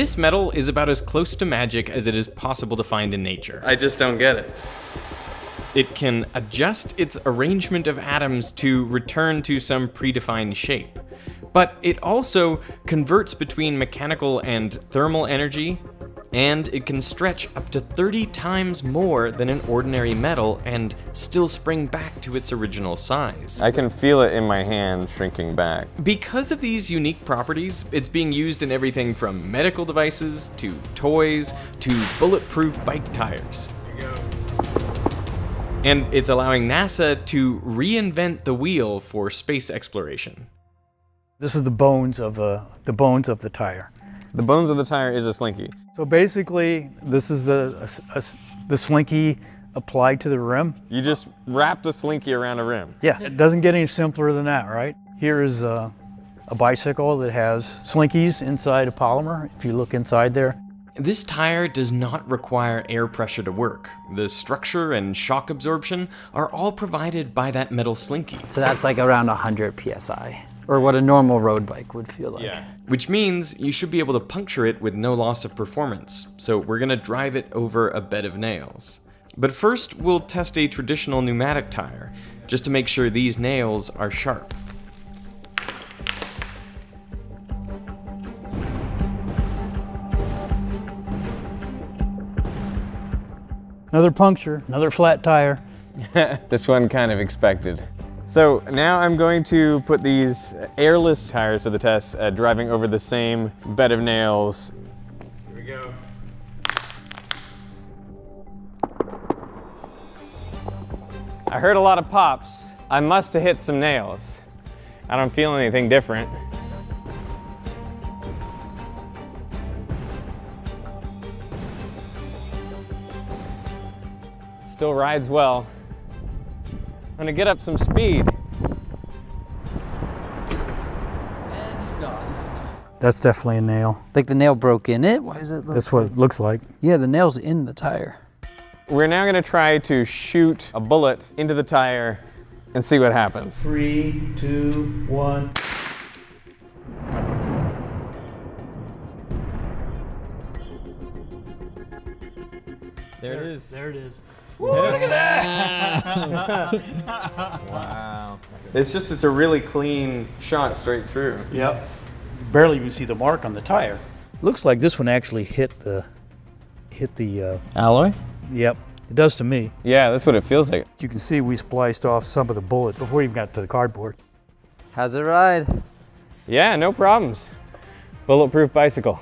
This metal is about as close to magic as it is possible to find in nature. I just don't get it. It can adjust its arrangement of atoms to return to some predefined shape. But it also converts between mechanical and thermal energy, and it can stretch up to 30 times more than an ordinary metal and still spring back to its original size. I can feel it in my hands shrinking back. Because of these unique properties, it's being used in everything from medical devices to toys to bulletproof bike tires. And it's allowing NASA to reinvent the wheel for space exploration. This is the bones of the tire. The bones of the tire is a slinky. So basically, this is the slinky applied to the rim. You just wrapped a slinky around a rim. Yeah, it doesn't get any simpler than that, right? Here is a bicycle that has slinkies inside a polymer, if you look inside there. This tire does not require air pressure to work. The structure and shock absorption are all provided by that metal slinky. So that's like around 100 PSI, or what a normal road bike would feel like. Yeah. Which means you should be able to puncture it with no loss of performance. So we're gonna drive it over a bed of nails. But first, we'll test a traditional pneumatic tire, just to make sure these nails are sharp. Another puncture, another flat tire. This one kind of expected. So now I'm going to put these airless tires to the test, driving over the same bed of nails. Here we go. I heard a lot of pops. I must have hit some nails. I don't feel anything different. Still rides well. I'm gonna get up some speed. And he's gone. That's definitely a nail. Like the nail broke in it? Why does it look That's what it looks like. Yeah, the nail's in the tire. We're now gonna try to shoot a bullet into the tire and see what happens. 3, 2, 1. There it is. There it is. Look at that! Wow. It's a really clean shot straight through. Yep. Barely even see the mark on the tire. Looks like this one actually hit the Alloy? Yep, it does to me. Yeah, that's what it feels like. You can see we spliced off some of the bullet before we even got to the cardboard. How's it ride? Yeah, no problems. Bulletproof bicycle.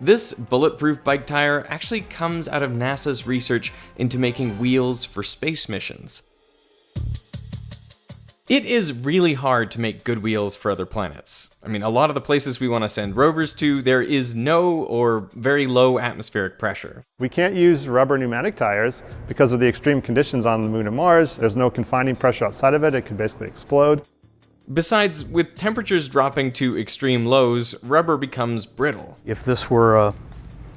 This bulletproof bike tire actually comes out of NASA's research into making wheels for space missions. It is really hard to make good wheels for other planets. I mean, a lot of the places we want to send rovers to, there is no or very low atmospheric pressure. We can't use rubber pneumatic tires because of the extreme conditions on the Moon and Mars. There's no confining pressure outside of it. It could basically explode. Besides, with temperatures dropping to extreme lows, rubber becomes brittle. If this were a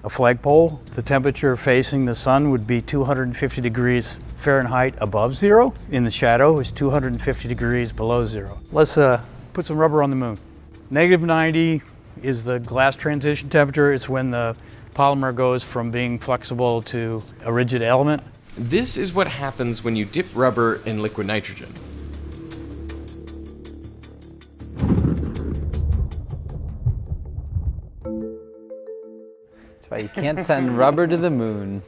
flagpole, the temperature facing the sun would be 250 degrees Fahrenheit above zero. In the shadow is 250 degrees below zero. Let's put some rubber on the moon. -90 is the glass transition temperature. It's when the polymer goes from being flexible to a rigid element. This is what happens when you dip rubber in liquid nitrogen. That's why you can't send rubber to the moon.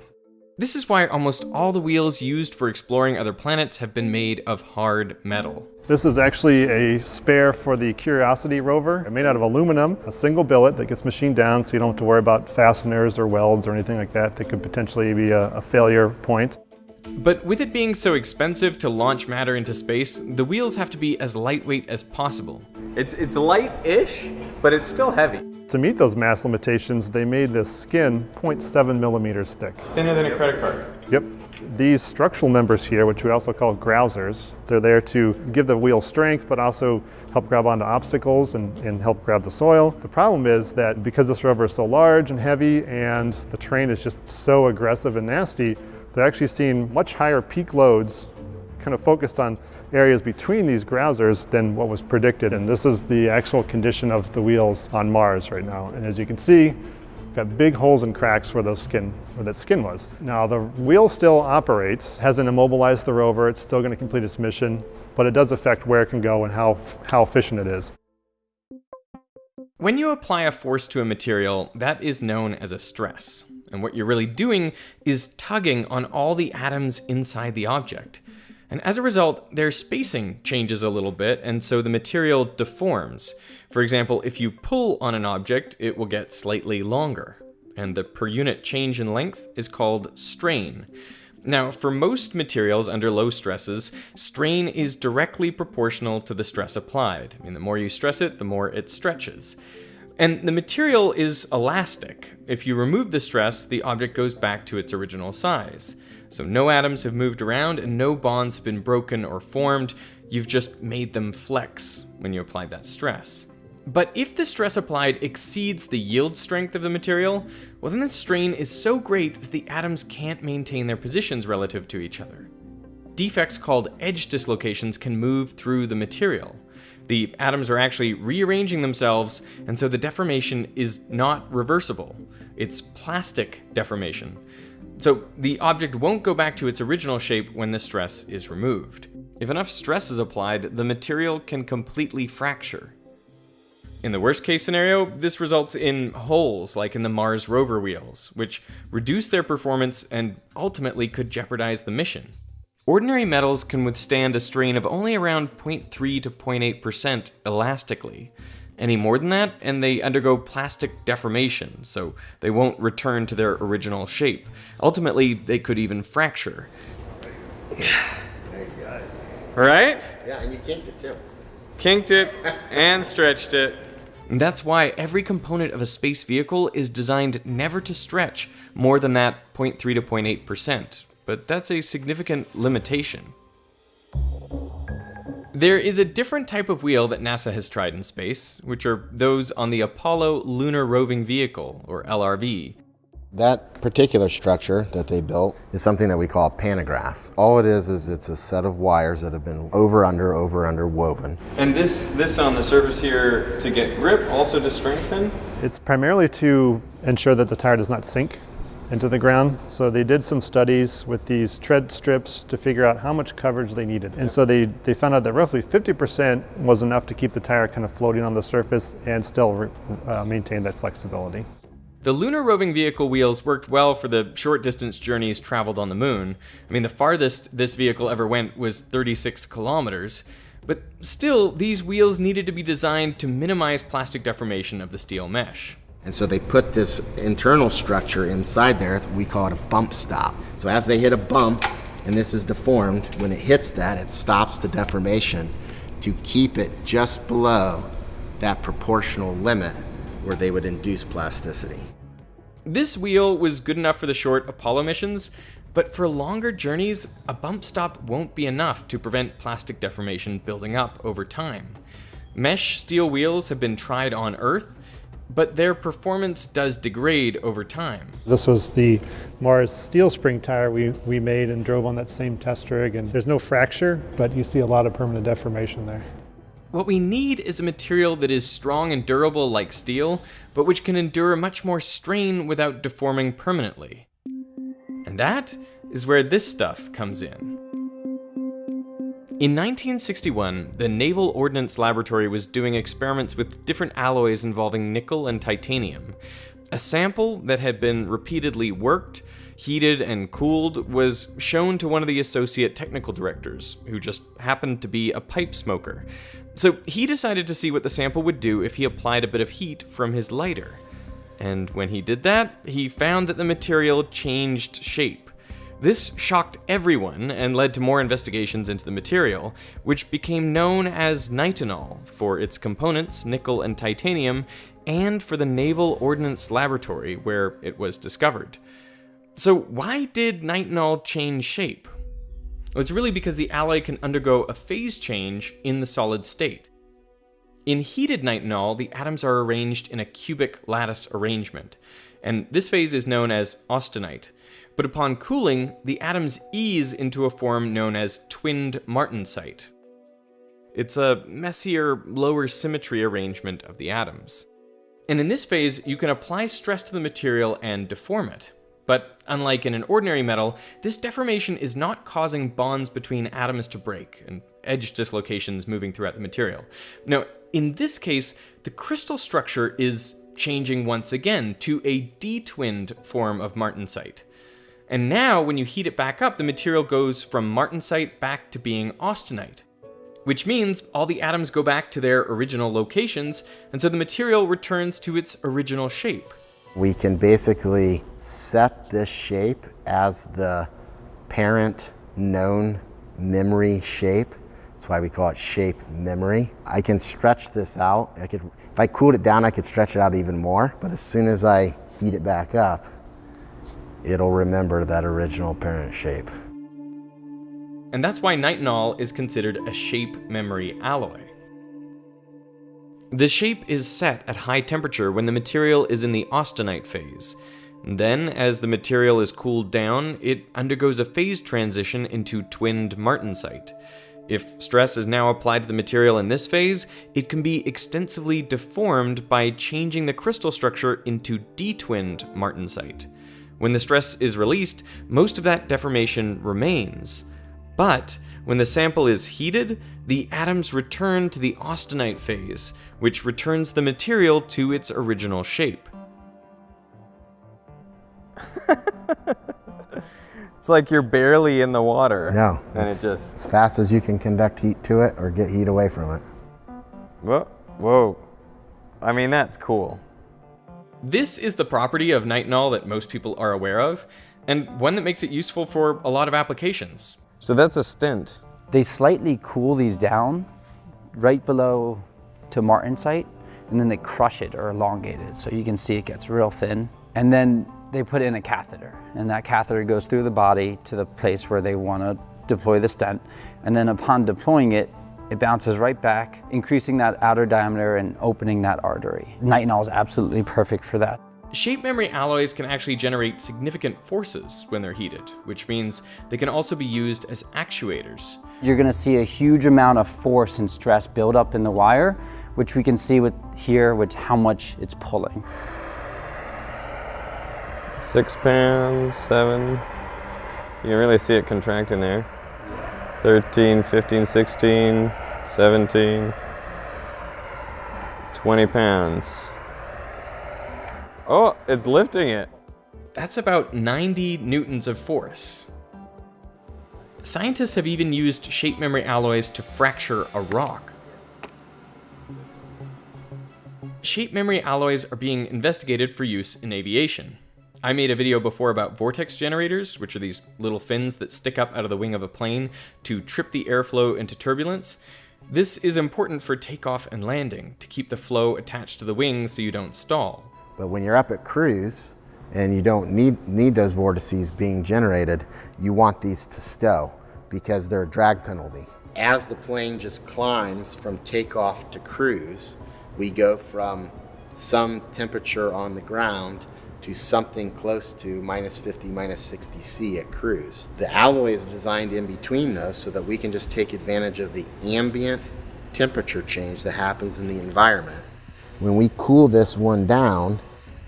This is why almost all the wheels used for exploring other planets have been made of hard metal. This is actually a spare for the Curiosity rover. It's made out of aluminum, a single billet that gets machined down so you don't have to worry about fasteners or welds or anything like that that could potentially be a failure point. But with it being so expensive to launch matter into space, the wheels have to be as lightweight as possible. It's light-ish, but it's still heavy. To meet those mass limitations, they made this skin 0.7 millimeters thick. Thinner than a credit card. Yep. These structural members here, which we also call grousers, they're there to give the wheel strength, but also help grab onto obstacles and help grab the soil. The problem is that because this rubber is so large and heavy and the terrain is just so aggressive and nasty, they're actually seeing much higher peak loads kind of focused on areas between these grousers than what was predicted. And this is the actual condition of the wheels on Mars right now. And as you can see, got big holes and cracks where that skin was. Now the wheel still operates, hasn't immobilized the rover, it's still going to complete its mission, but it does affect where it can go and how efficient it is. When you apply a force to a material, that is known as a stress. And what you're really doing is tugging on all the atoms inside the object. And as a result, their spacing changes a little bit, and so the material deforms. For example, if you pull on an object, it will get slightly longer. And the per unit change in length is called strain. Now, for most materials under low stresses, strain is directly proportional to the stress applied. I mean, the more you stress it, the more it stretches. And the material is elastic. If you remove the stress, the object goes back to its original size. So no atoms have moved around and no bonds have been broken or formed. You've just made them flex when you applied that stress. But if the stress applied exceeds the yield strength of the material, well then the strain is so great that the atoms can't maintain their positions relative to each other. Defects called edge dislocations can move through the material. The atoms are actually rearranging themselves, and so the deformation is not reversible. It's plastic deformation. So the object won't go back to its original shape when the stress is removed. If enough stress is applied, the material can completely fracture. In the worst case scenario, this results in holes like in the Mars rover wheels, which reduce their performance and ultimately could jeopardize the mission. Ordinary metals can withstand a strain of only around 0.3 to 0.8% elastically. Any more than that, and they undergo plastic deformation, so they won't return to their original shape. Ultimately, they could even fracture. There you go. Right? Yeah, and you kinked it too. Kinked it and stretched it. And that's why every component of a space vehicle is designed never to stretch more than that 0.3 to 0.8%. But that's a significant limitation. There is a different type of wheel that NASA has tried in space, which are those on the Apollo Lunar Roving Vehicle, or LRV. That particular structure that they built is something that we call a pantograph. All it is it's a set of wires that have been over, under woven. And this on the surface here to get grip, also to strengthen? It's primarily to ensure that the tire does not sink into the ground. So they did some studies with these tread strips to figure out how much coverage they needed. And so they found out that roughly 50% was enough to keep the tire kind of floating on the surface and still maintain that flexibility. The Lunar Roving Vehicle wheels worked well for the short distance journeys traveled on the moon. I mean, the farthest this vehicle ever went was 36 kilometers. But still, these wheels needed to be designed to minimize plastic deformation of the steel mesh. And so they put this internal structure inside there, we call it a bump stop. So as they hit a bump, and this is deformed, when it hits that, it stops the deformation to keep it just below that proportional limit where they would induce plasticity. This wheel was good enough for the short Apollo missions, but for longer journeys, a bump stop won't be enough to prevent plastic deformation building up over time. Mesh steel wheels have been tried on Earth, but their performance does degrade over time. This was the Mars steel spring tire we made and drove on that same test rig, and there's no fracture, but you see a lot of permanent deformation there. What we need is a material that is strong and durable like steel, but which can endure much more strain without deforming permanently. And that is where this stuff comes in. In 1961, the Naval Ordnance Laboratory was doing experiments with different alloys involving nickel and titanium. A sample that had been repeatedly worked, heated, and cooled was shown to one of the associate technical directors, who just happened to be a pipe smoker. So he decided to see what the sample would do if he applied a bit of heat from his lighter. And when he did that, he found that the material changed shape. This shocked everyone and led to more investigations into the material, which became known as nitinol for its components, nickel and titanium, and for the Naval Ordnance Laboratory where it was discovered. So why did nitinol change shape? Well, it's really because the alloy can undergo a phase change in the solid state. In heated nitinol, the atoms are arranged in a cubic lattice arrangement, and this phase is known as austenite. But upon cooling, the atoms ease into a form known as twinned martensite. It's a messier, lower symmetry arrangement of the atoms. And in this phase, you can apply stress to the material and deform it. But unlike in an ordinary metal, this deformation is not causing bonds between atoms to break and edge dislocations moving throughout the material. No, in this case, the crystal structure is changing once again to a D-twinned form of martensite. And now, when you heat it back up, the material goes from martensite back to being austenite, which means all the atoms go back to their original locations, and so the material returns to its original shape. We can basically set this shape as the parent known memory shape. That's why we call it shape memory. I can stretch this out. If I cooled it down, I could stretch it out even more, but as soon as I heat it back up, it'll remember that original parent shape. And that's why nitinol is considered a shape memory alloy. The shape is set at high temperature when the material is in the austenite phase. Then, as the material is cooled down, it undergoes a phase transition into twinned martensite. If stress is now applied to the material in this phase, it can be extensively deformed by changing the crystal structure into D-twinned martensite. When the stress is released, most of that deformation remains. But when the sample is heated, the atoms return to the austenite phase, which returns the material to its original shape. It's like you're barely in the water. No, And it's it just, as fast as you can conduct heat to it or get heat away from it. whoa. I mean, that's cool. This is the property of nitinol that most people are aware of, and one that makes it useful for a lot of applications. So that's a stint. They slightly cool these down right below to martensite, and then they crush it or elongate it. So you can see it gets real thin. And then they put in a catheter, and that catheter goes through the body to the place where they want to deploy the stent. And then upon deploying it, it bounces right back, increasing that outer diameter and opening that artery. Nitinol is absolutely perfect for that. Shape memory alloys can actually generate significant forces when they're heated, which means they can also be used as actuators. You're going to see a huge amount of force and stress build up in the wire, which we can see with here, which how much it's pulling. 6 pounds, 7. You can really see it contracting there. 13, 15, 16, 17, 20 pounds. Oh, it's lifting it. That's about 90 newtons of force. Scientists have even used shape memory alloys to fracture a rock. Shape memory alloys are being investigated for use in aviation. I made a video before about vortex generators, which are these little fins that stick up out of the wing of a plane to trip the airflow into turbulence. This is important for takeoff and landing, to keep the flow attached to the wing so you don't stall. But when you're up at cruise and you don't need those vortices being generated, you want these to stow because they're a drag penalty. As the plane just climbs from takeoff to cruise, we go from some temperature on the ground to something close to minus 50, minus 60 C at cruise. The alloy is designed in between those so that we can just take advantage of the ambient temperature change that happens in the environment. When we cool this one down,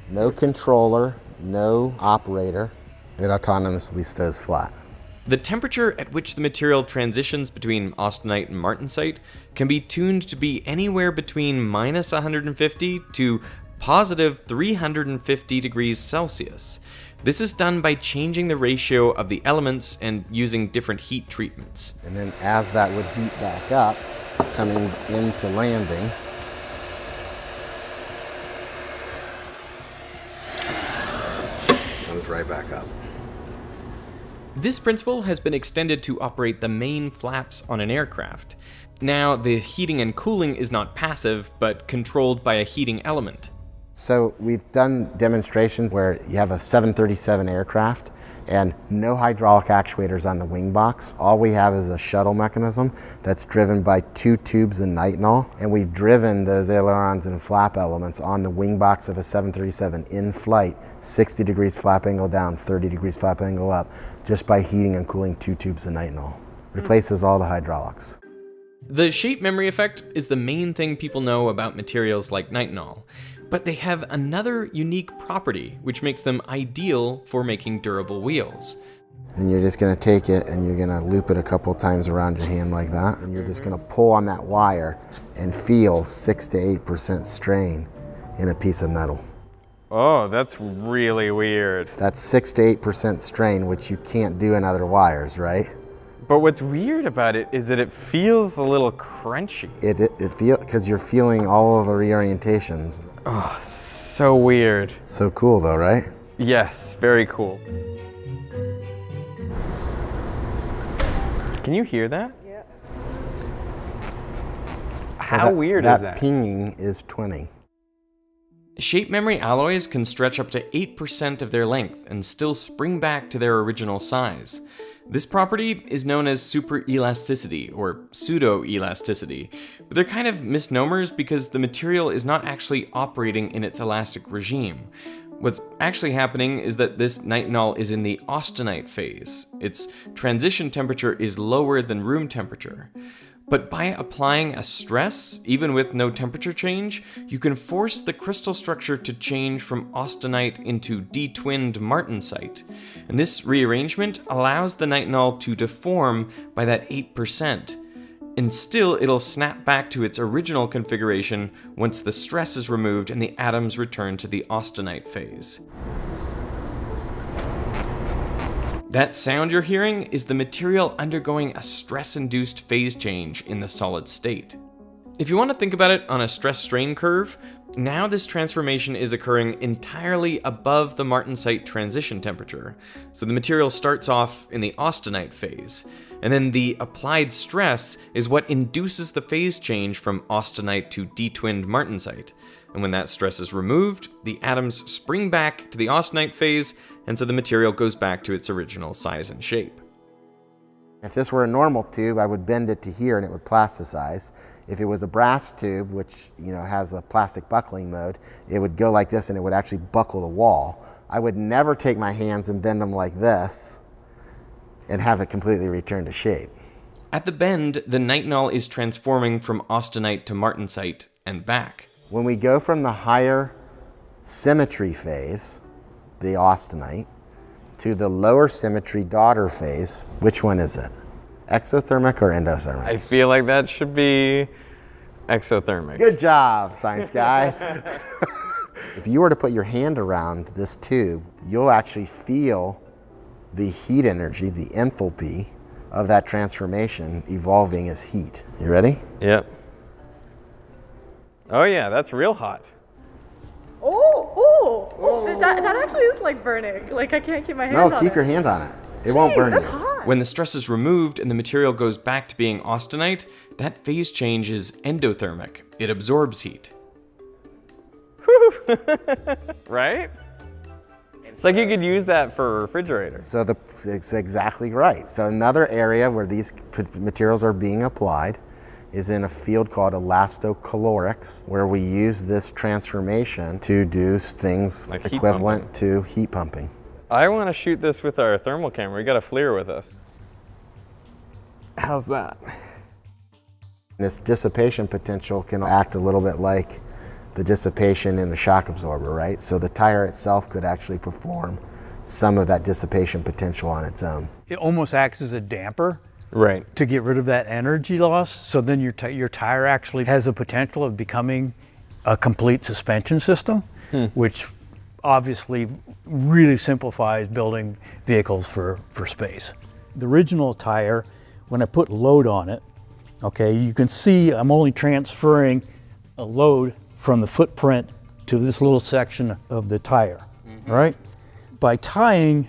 no controller, no operator, it autonomously stows flat. The temperature at which the material transitions between austenite and martensite can be tuned to be anywhere between minus 150 to positive 350 degrees Celsius. This is done by changing the ratio of the elements and using different heat treatments. And then as that would heat back up, coming into landing, comes right back up. This principle has been extended to operate the main flaps on an aircraft. Now, the heating and cooling is not passive, but controlled by a heating element. So we've done demonstrations where you have a 737 aircraft and no hydraulic actuators on the wing box. All we have is a shuttle mechanism that's driven by 2 tubes of nitinol, and we've driven those ailerons and flap elements on the wing box of a 737 in flight, 60 degrees flap angle down, 30 degrees flap angle up, just by heating and cooling 2 tubes of nitinol. Replaces all the hydraulics. The shape memory effect is the main thing people know about materials like nitinol. But they have another unique property, which makes them ideal for making durable wheels. And you're just gonna take it and you're gonna loop it a couple times around your hand like that, and you're just gonna pull on that wire and feel 6 to 8% strain in a piece of metal. Oh, that's really weird. That's 6 to 8% strain, which you can't do in other wires, right? But what's weird about it is that it feels a little crunchy. It feel because you're feeling all of the reorientations. Oh, so weird. So cool though, right? Yes, very cool. Can you hear that? Yeah. How weird is that? That pinging is twinning. Shape memory alloys can stretch up to 8% of their length and still spring back to their original size. This property is known as superelasticity or pseudo-elasticity, but they're kind of misnomers because the material is not actually operating in its elastic regime. What's actually happening is that this nitinol is in the austenite phase. Its transition temperature is lower than room temperature. But by applying a stress, even with no temperature change, you can force the crystal structure to change from austenite into detwinned martensite. And this rearrangement allows the nitinol to deform by that 8%. And still, it'll snap back to its original configuration once the stress is removed and the atoms return to the austenite phase. That sound you're hearing is the material undergoing a stress-induced phase change in the solid state. If you want to think about it on a stress-strain curve, now this transformation is occurring entirely above the martensite transition temperature. So the material starts off in the austenite phase, and then the applied stress is what induces the phase change from austenite to detwinned martensite. And when that stress is removed, the atoms spring back to the austenite phase, and so the material goes back to its original size and shape. If this were a normal tube, I would bend it to here and it would plasticize. If it was a brass tube, which has a plastic buckling mode, it would go like this and it would actually buckle the wall. I would never take my hands and bend them like this and have it completely return to shape. At the bend, the nitinol is transforming from austenite to martensite and back. When we go from the higher symmetry phase, the austenite, to the lower symmetry daughter phase, which one is it? Exothermic or endothermic? I feel like that should be exothermic. Good job, science guy. If you were to put your hand around this tube, you'll actually feel the heat energy, the enthalpy of that transformation evolving as heat. You ready? Yep. Oh yeah, that's real hot. That actually is like burning. Like I can't keep my hand on it. No, keep your hand on it. It won't burn that's you. hot. When the stress is removed and the material goes back to being austenite, that phase change is endothermic. It absorbs heat. Right? It's like you could use that for a refrigerator. So it's exactly right. So another area where these materials are being applied is in a field called elastocalorics, where we use this transformation to do things Like heat equivalent pumping. to heat pumping. I want to shoot this with our thermal camera. We got a FLIR with us. How's that? This dissipation potential can act a little bit like the dissipation in the shock absorber, right? So the tire itself could actually perform some of that dissipation potential on its own. It almost acts as a damper Right. to get rid of that energy loss. So then your tire actually has the potential of becoming a complete suspension system, which obviously really simplifies building vehicles for space. The original tire, when I put load on it, okay, you can see I'm only transferring a load from the footprint to this little section of the tire, right? By tying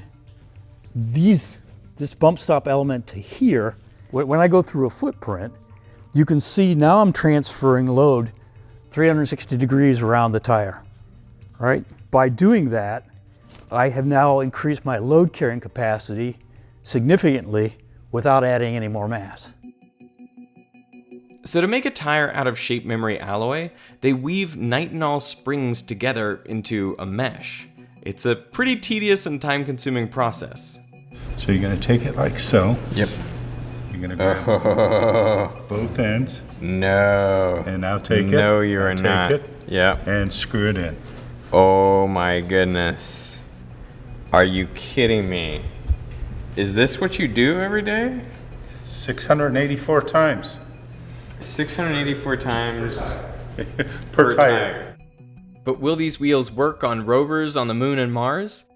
this bump stop element to here, when I go through a footprint, you can see now I'm transferring load 360 degrees around the tire, right? By doing that, I have now increased my load carrying capacity significantly without adding any more mass. So to make a tire out of shape memory alloy, they weave nitinol springs together into a mesh. It's a pretty tedious and time-consuming process. So you're going to take it like so. Yep. You're going to grab both ends No. and now take it. No, you're Now not. Take it. Yeah. and screw it in. Oh my goodness. Are you kidding me? Is this what you do every day? 684 times 684 times per tire. But will these wheels work on rovers on the moon and Mars?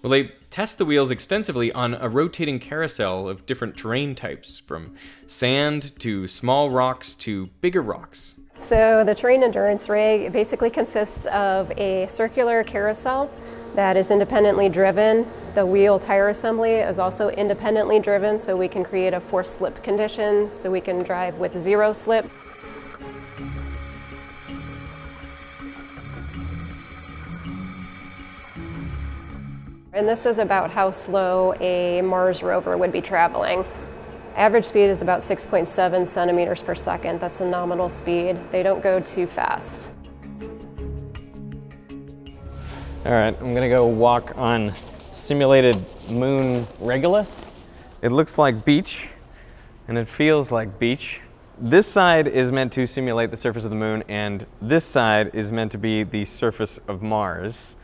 Well, they test the wheels extensively on a rotating carousel of different terrain types, from sand to small rocks to bigger rocks. So the terrain endurance rig basically consists of a circular carousel that is independently driven. The wheel tire assembly is also independently driven, so we can create a forced slip condition, so we can drive with zero slip. And this is about how slow a Mars rover would be traveling. Average speed is about 6.7 centimeters per second. That's a nominal speed. They don't go too fast. All right, I'm gonna go walk on simulated moon regolith. It looks like beach, and it feels like beach. This side is meant to simulate the surface of the moon, and this side is meant to be the surface of Mars.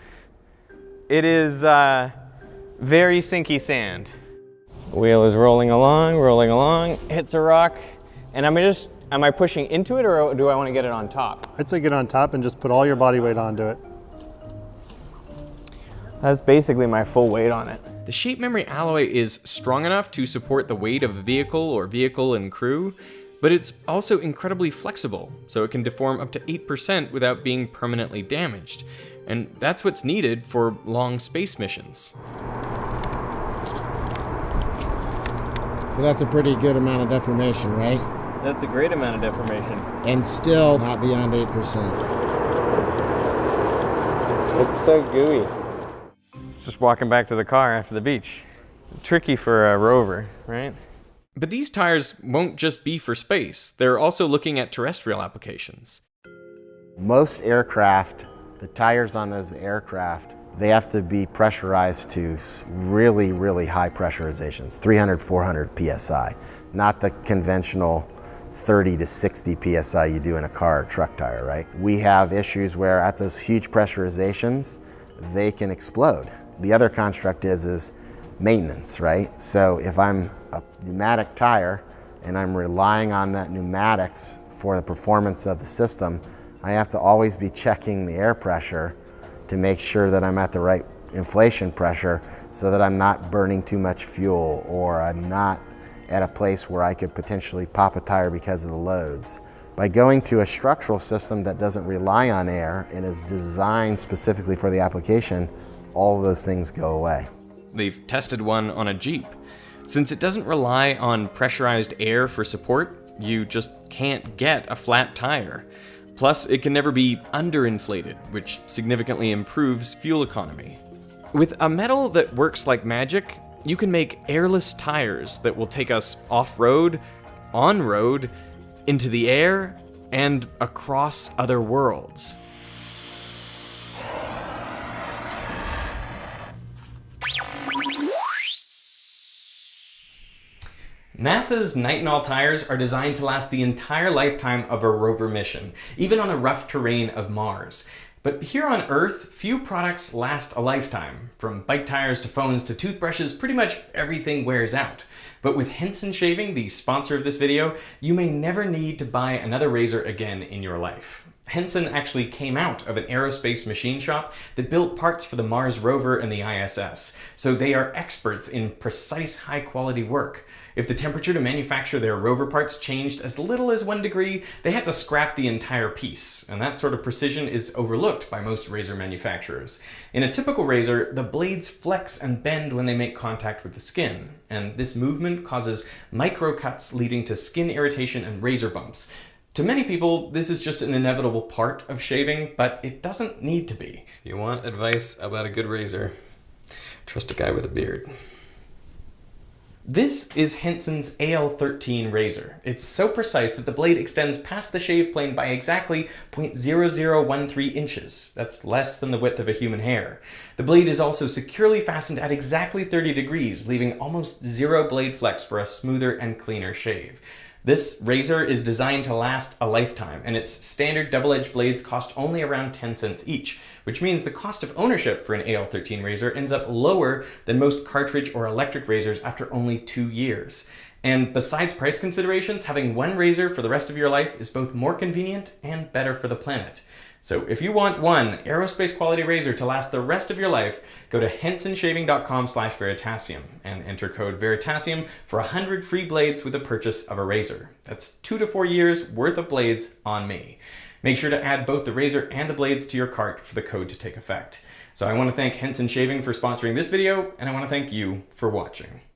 It is very sinky sand. The wheel is rolling along, hits a rock, and am I pushing into it, or do I want to get it on top? I'd say get on top and just put all your body weight onto it. That's basically my full weight on it. The shape memory alloy is strong enough to support the weight of a vehicle or vehicle and crew, but it's also incredibly flexible, so it can deform up to 8% without being permanently damaged. And that's what's needed for long space missions. So that's a pretty good amount of deformation, right? That's a great amount of deformation. And still not beyond 8%. It's so gooey. It's just walking back to the car after the beach. Tricky for a rover, right? But these tires won't just be for space. They're also looking at terrestrial applications. Most aircraft, the tires on those aircraft, they have to be pressurized to really, really high pressurizations, 300, 400 PSI, not the conventional 30 to 60 PSI you do in a car or truck tire, right? We have issues where at those huge pressurizations, they can explode. The other construct is maintenance, right? So if I'm a pneumatic tire and I'm relying on that pneumatics for the performance of the system, I have to always be checking the air pressure to make sure that I'm at the right inflation pressure so that I'm not burning too much fuel, or I'm not at a place where I could potentially pop a tire because of the loads. By going to a structural system that doesn't rely on air and is designed specifically for the application, all of those things go away. They've tested one on a Jeep. Since it doesn't rely on pressurized air for support, you just can't get a flat tire. Plus, it can never be underinflated, which significantly improves fuel economy. With a metal that works like magic, you can make airless tires that will take us off-road, on-road, into the air, and across other worlds. NASA's Nightingale tires are designed to last the entire lifetime of a rover mission, even on the rough terrain of Mars. But here on Earth, few products last a lifetime. From bike tires to phones to toothbrushes, pretty much everything wears out. But with Henson Shaving, the sponsor of this video, you may never need to buy another razor again in your life. Henson actually came out of an aerospace machine shop that built parts for the Mars rover and the ISS, so they are experts in precise, high-quality work. If the temperature to manufacture their rover parts changed as little as 1 degree, they had to scrap the entire piece, and that sort of precision is overlooked by most razor manufacturers. In a typical razor, the blades flex and bend when they make contact with the skin, and this movement causes microcuts leading to skin irritation and razor bumps. To many people, this is just an inevitable part of shaving, but it doesn't need to be. If you want advice about a good razor, trust a guy with a beard. This is Henson's AL13 razor. It's so precise that the blade extends past the shave plane by exactly 0.0013 inches. That's less than the width of a human hair. The blade is also securely fastened at exactly 30 degrees, leaving almost zero blade flex for a smoother and cleaner shave. This razor is designed to last a lifetime, and its standard double-edged blades cost only around 10 cents each, which means the cost of ownership for an AL13 razor ends up lower than most cartridge or electric razors after only 2 years. And besides price considerations, having one razor for the rest of your life is both more convenient and better for the planet. So if you want one aerospace quality razor to last the rest of your life, go to hensonshaving.com/Veritasium and enter code Veritasium for 100 free blades with the purchase of a razor. That's 2 to 4 years worth of blades on me. Make sure to add both the razor and the blades to your cart for the code to take effect. So I want to thank Henson Shaving for sponsoring this video, and I want to thank you for watching.